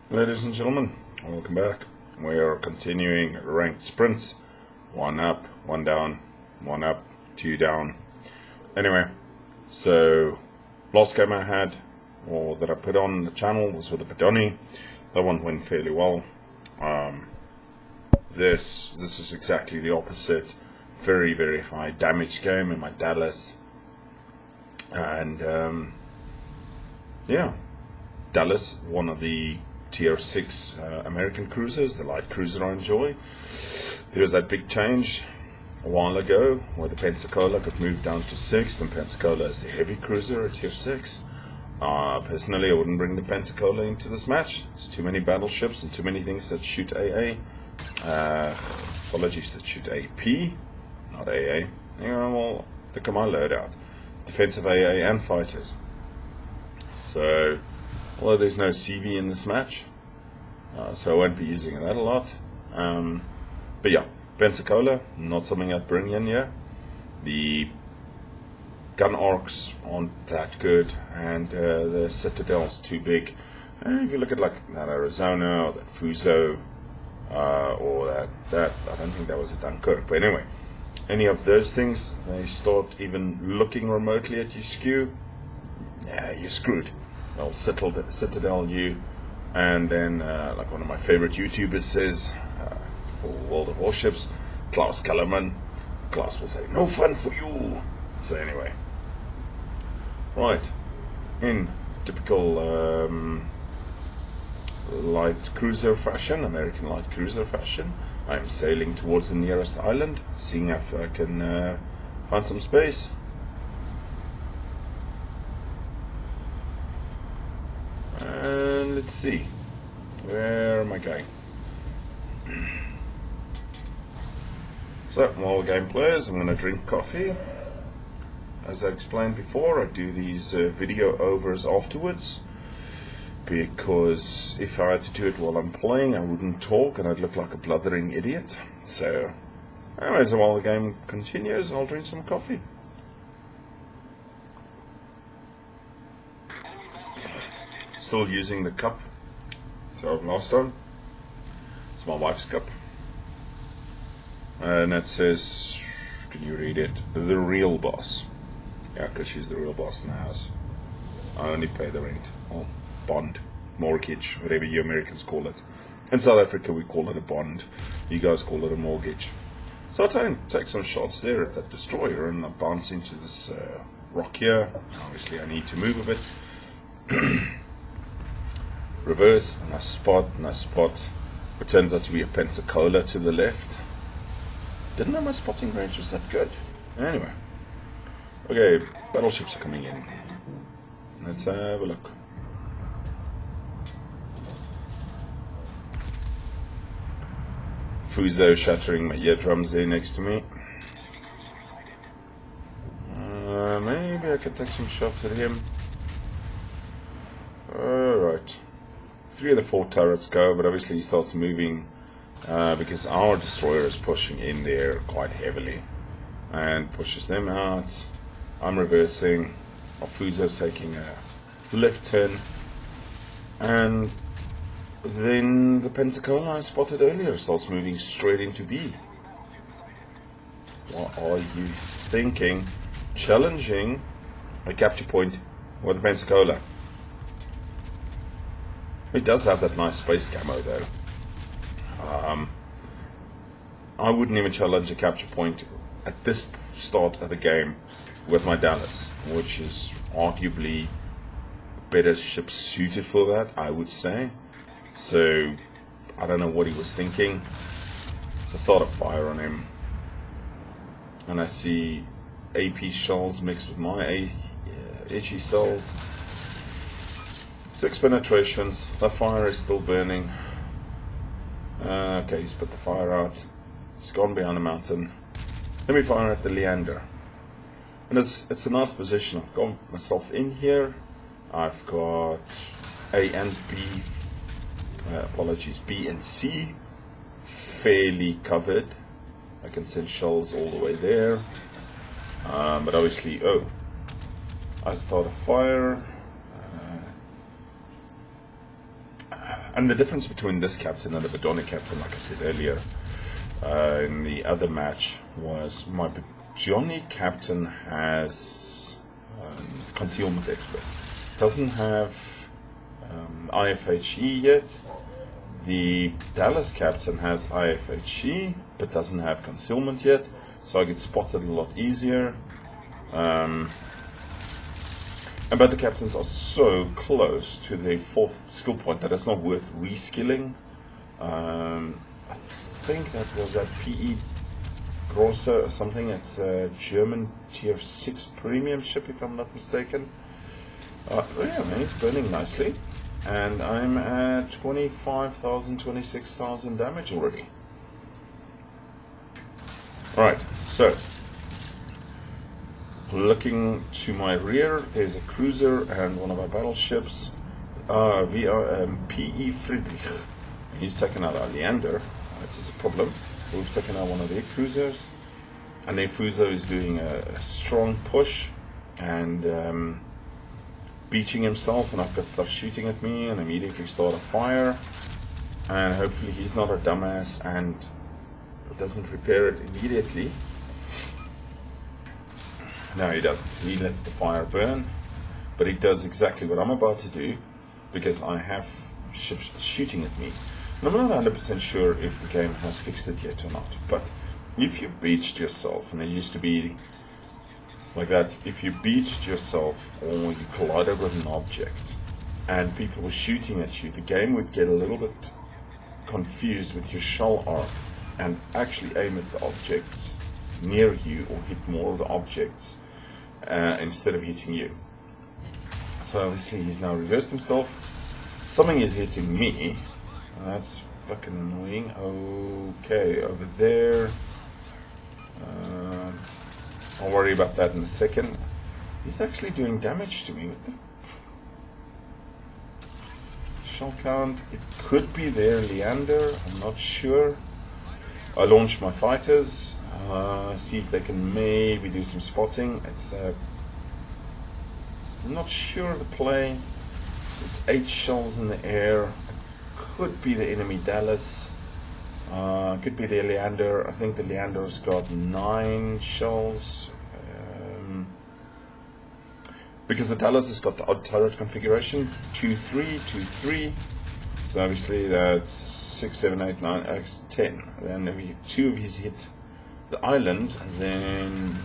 Ladies and gentlemen, welcome back. We are continuing ranked sprints. One up, one down, one up, two down. Anyway, so last game I had, or that I put on the channel, was with the Badoni. That one went fairly well. This is exactly the opposite. Very, very high damage game in my Dallas. And yeah, Dallas, one of the tier 6 American cruisers, the light cruiser I enjoy. There was that big change a while ago where the Pensacola got moved down to 6, and Pensacola is the heavy cruiser at tier 6. Personally, I wouldn't bring the Pensacola into this match. There's too many battleships and too many things that shoot AA. Apologies, that shoot AP, not AA. Yeah, well, look at my loadout. Defensive AA and fighters. So, although there's no CV in this match, so I won't be using that a lot. But yeah, Pensacola, not something I'd bring in here. The gun arcs aren't that good, and the Citadel's too big. And if you look at like that Arizona or that Fuso, or that I don't think that was a Dunkirk, but anyway, any of those things, they start even looking remotely at your skew, yeah, you're screwed. They'll Citadel you, and then like one of my favorite YouTubers says, for World of Warships, Klaus Kellerman, Klaus will say, no fun for you. So anyway, right, in typical light cruiser fashion, American light cruiser fashion, I'm sailing towards the nearest island, seeing if I can find some space. And let's see, where am I going? So, while the game plays, I'm going to drink coffee. As I explained before, I do these video overs afterwards, because if I had to do it while I'm playing, I wouldn't talk and I'd look like a blithering idiot. So, anyways, while the game continues, I'll drink some coffee. Still using the cup so last time. It's my wife's cup, and it says, can you read it? The real boss. Yeah, because she's the real boss in the house. I only pay the rent, or bond, mortgage, whatever you Americans call it. In South Africa we call it a bond, you guys call it a mortgage. So I take some shots there at that destroyer, and I bounce into this rock here. Obviously I need to move a bit. Reverse, and I spot, what turns out to be a Pensacola to the left. Didn't know my spotting range was that good. Anyway, okay, battleships are coming in. Let's have a look. Fuso shattering my eardrums there next to me. Maybe I could take some shots at him. Alright. 3 of the 4 turrets go, but obviously he starts moving because our destroyer is pushing in there quite heavily and pushes them out. I'm reversing. Our Fuso's taking a left turn, and then the Pensacola I spotted earlier starts moving straight into B. What are you thinking? Challenging a capture point with the Pensacola. It does have that nice space camo though. I wouldn't even challenge a capture point at this start of the game with my Dallas, which is arguably a better ship suited for that, I would say. So I don't know what he was thinking. So I start a fire on him, and I see AP shells mixed with my HE cells. 6 penetrations. The fire is still burning. Okay, he's put the fire out. He's gone behind the mountain. Let me fire at the Leander. And it's a nice position. I've got myself in here. I've got A and B, B and C fairly covered. I can send shells all the way there. But obviously, I start a fire. And the difference between this captain and the Badoni captain, like I said earlier in the other match, was my Badoni captain has concealment expert. Doesn't have IFHE yet. The Dallas captain has IFHE, but doesn't have concealment yet, so I get spotted a lot easier. And both the captains are so close to their 4th skill point that it's not worth reskilling. I think that was a PE Grosser or something. It's a German tier 6 premium ship, if I'm not mistaken. Yeah, man, it's burning nicely. And I'm at 25,000, 26,000 damage already. Alright, so looking to my rear, there's a cruiser and one of our battleships, PE Friedrich. He's taken out our Leander, which is a problem. We've taken out one of their cruisers, and their Fuso is doing a strong push and beaching himself, and I've got stuff shooting at me, and immediately start a fire. And hopefully he's not a dumbass and doesn't repair it immediately. No, he doesn't. He lets the fire burn, but he does exactly what I'm about to do, because I have ships shooting at me. And I'm not 100% sure if the game has fixed it yet or not, but if you beached yourself, and it used to be like that, if you beached yourself or you collided with an object and people were shooting at you, the game would get a little bit confused with your shell arc and actually aim at the objects near you or hit more of the objects instead of hitting you. So obviously he's now reversed himself. Something is hitting me. That's fucking annoying. Okay, over there. I'll worry about that in a second. He's actually doing damage to me. What the shell count? It could be their Leander. I'm not sure. I launch my fighters. See if they can maybe do some spotting. It's I'm not sure of the play. There's 8 shells in the air. Could be the enemy Dallas. Could be the Leander. I think the Leander's got 9 shells. Because the Dallas has got the odd turret configuration, 2-3, 2-3. So obviously that's 6, 7, 8, 9, 10. Then maybe 2 of his hit the island, and then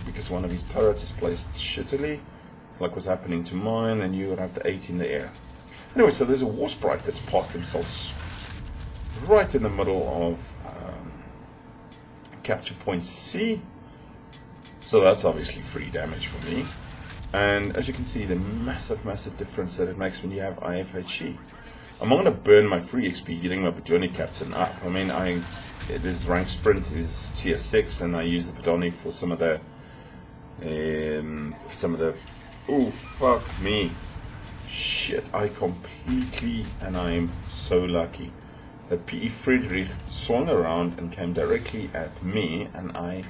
because one of his turrets is placed shittily, like was happening to mine, and you would have the 8 in the air. Anyway, so there's a war sprite that's parked themselves right in the middle of capture point C. So that's obviously free damage for me. And as you can see, the massive difference that it makes when you have IFHE. I'm not going to burn my free XP getting my Badoni captain up. I mean, this rank sprint is tier 6, and I use the Badoni for some of the oh fuck me, shit, I am so lucky that PE Friedrich swung around and came directly at me, and I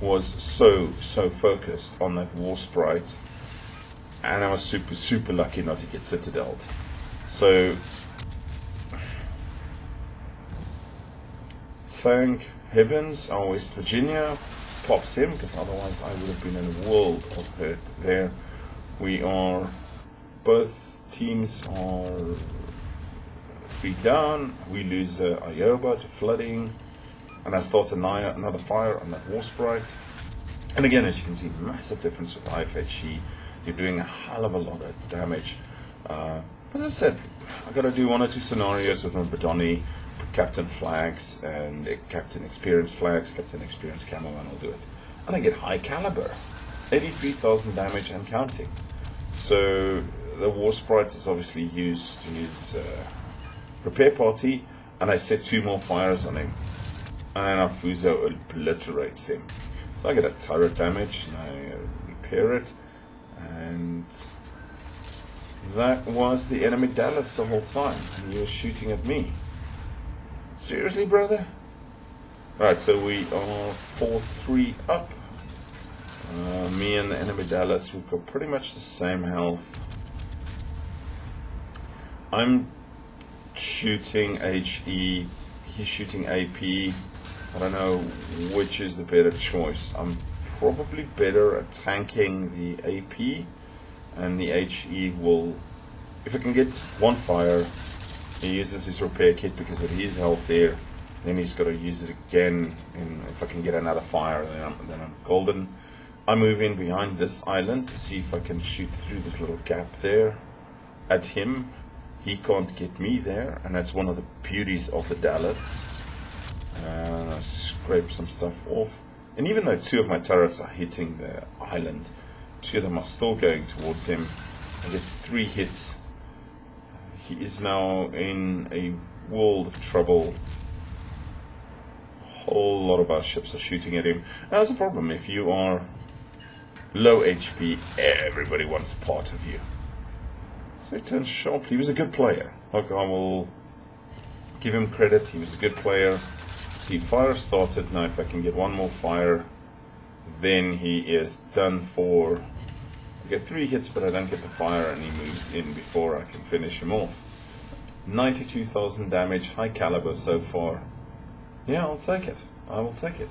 was so focused on that war sprite, and I was super lucky not to get citadeled. So thank heavens our West Virginia pops him, because otherwise I would have been in a world of hurt there. We are, both teams are 3 down. We lose Ioba to flooding, and I start another fire on that war sprite. And again, as you can see, massive difference with IFHE. You're doing a hell of a lot of damage. But as I said, I got to do 1 or 2 scenarios with my Badoni, captain flags and captain experience flags, captain experience camo, and I'll do it. And I get high caliber, 83,000 damage and counting. So the war sprite is obviously used his repair party, and I set 2 more fires on him, and our Fuso obliterates him. So I get a turret damage, and I repair it, and that was the enemy Dallas the whole time, and he was shooting at me. Seriously, brother? Alright, so we are 4-3 up. Me and the enemy Dallas, we've got pretty much the same health. I'm shooting HE, he's shooting AP. I don't know which is the better choice. I'm probably better at tanking the AP, and the HE will, if I can get one fire, he uses his repair kit because of his health there, then he's got to use it again, and if I can get another fire, then I'm golden. I move in behind this island to see if I can shoot through this little gap there at him. He can't get me there, and that's one of the beauties of the Dallas. I scrape some stuff off, and even though 2 of my turrets are hitting the island, 2 of them are still going towards him. I get 3 hits. He is now in a world of trouble. A whole lot of our ships are shooting at him. Now, that's a problem. If you are low HP, everybody wants a part of you. So he turns sharp. He was a good player. Like, I will give him credit. He was a good player. The fire started. Now, if I can get one more fire, then he is done for. I get 3 hits, but I don't get the fire, and he moves in before I can finish him off. 92,000 damage, high caliber so far. Yeah, I'll take it. I will take it.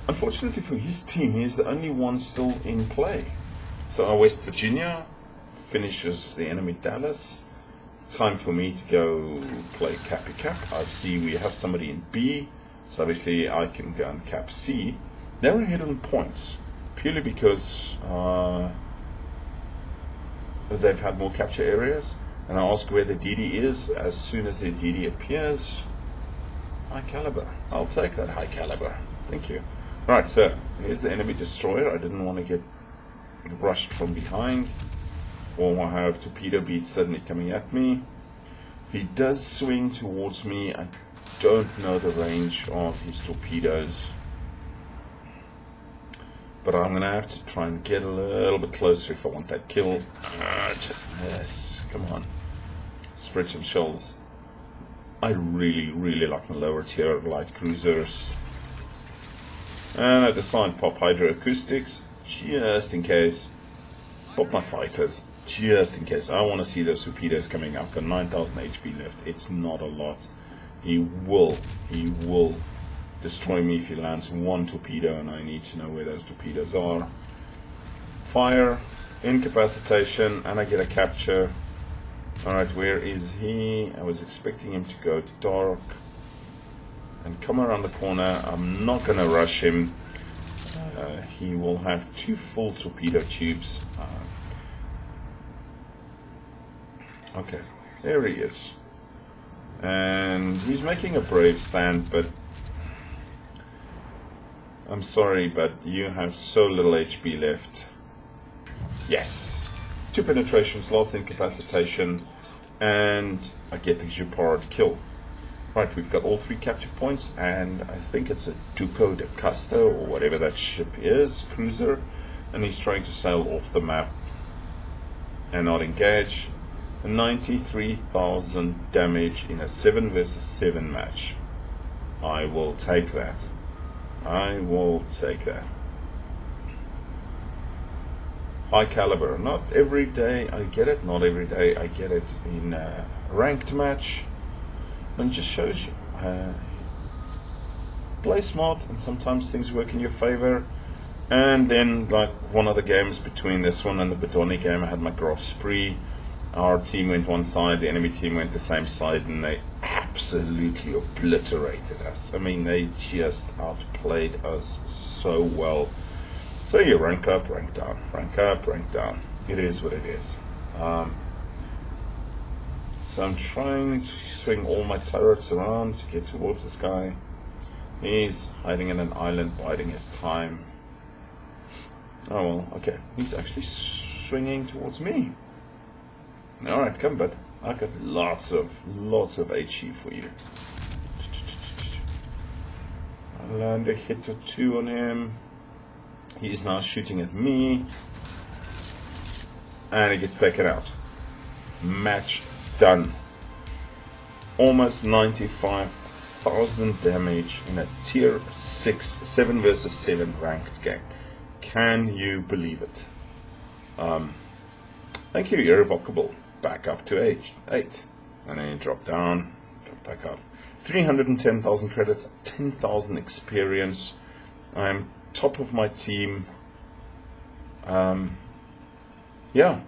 Unfortunately for his team, he is the only one still in play. So our West Virginia finishes the enemy Dallas. Time for me to go play Cappy Cap. I see we have somebody in B, so obviously I can go and cap C. They're ahead on points, purely because they've had more capture areas. And I ask where the DD is. As soon as the DD appears, high caliber. I'll take that high caliber. Thank you. Right, so here's the enemy destroyer. I didn't want to get rushed from behind, or I have torpedo beats suddenly coming at me. He does swing towards me. I don't know the range of his torpedoes, but I'm going to have to try and get a little bit closer if I want that kill. Just this. Come on. Spread some shells. I really, really like my lower tier light cruisers. And I decide pop hydroacoustics, just in case. Pop my fighters, just in case. I want to see those torpedoes coming up. Got 9,000 HP left. It's not a lot. He will destroy me if he lands one torpedo, and I need to know where those torpedoes are. Fire, incapacitation, and I get a capture. Alright, where is he? I was expecting him to go dark and come around the corner. I'm not going to rush him. He will have 2 full torpedo tubes. Okay, there he is. And he's making a brave stand, but I'm sorry, but you have so little HP left. Yes! 2 penetrations, lost incapacitation, and I get the Jupard kill. Right, we've got all 3 capture points, and I think it's a Duco de Casto, or whatever that ship is, cruiser, and he's trying to sail off the map and not engage. 93,000 damage in a 7 versus 7 match. I will take that. I will take that. High caliber. Not every day I get it. Not every day I get it in a ranked match. And it just shows you. Play smart, and sometimes things work in your favor. And then, like one of the games between this one and the Bedoni game, I had my graph spree. Our team went one side, the enemy team went the same side, and they absolutely obliterated us. I mean, they just outplayed us so well. So you rank up, rank down, rank up, rank down. It is what it is. So I'm trying to swing all my turrets around to get towards this guy. He's hiding in an island, biding his time. Oh well, okay. He's actually swinging towards me. Alright, come bud. I've got lots of HE for you. I'll land a hit or 2 on him. He is now shooting at me. And he gets taken out. Match done. Almost 95,000 damage in a tier 6, 7 versus 7 ranked game. Can you believe it? Thank you, irrevocable. Back up to 8. And then you drop down, drop back up. 310,000 credits, 10,000 experience. I'm top of my team. Yeah.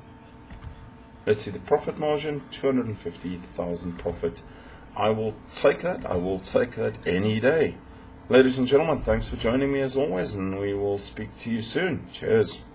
Let's see the profit margin, 250,000 profit. I will take that. I will take that any day. Ladies and gentlemen, thanks for joining me as always, and we will speak to you soon. Cheers.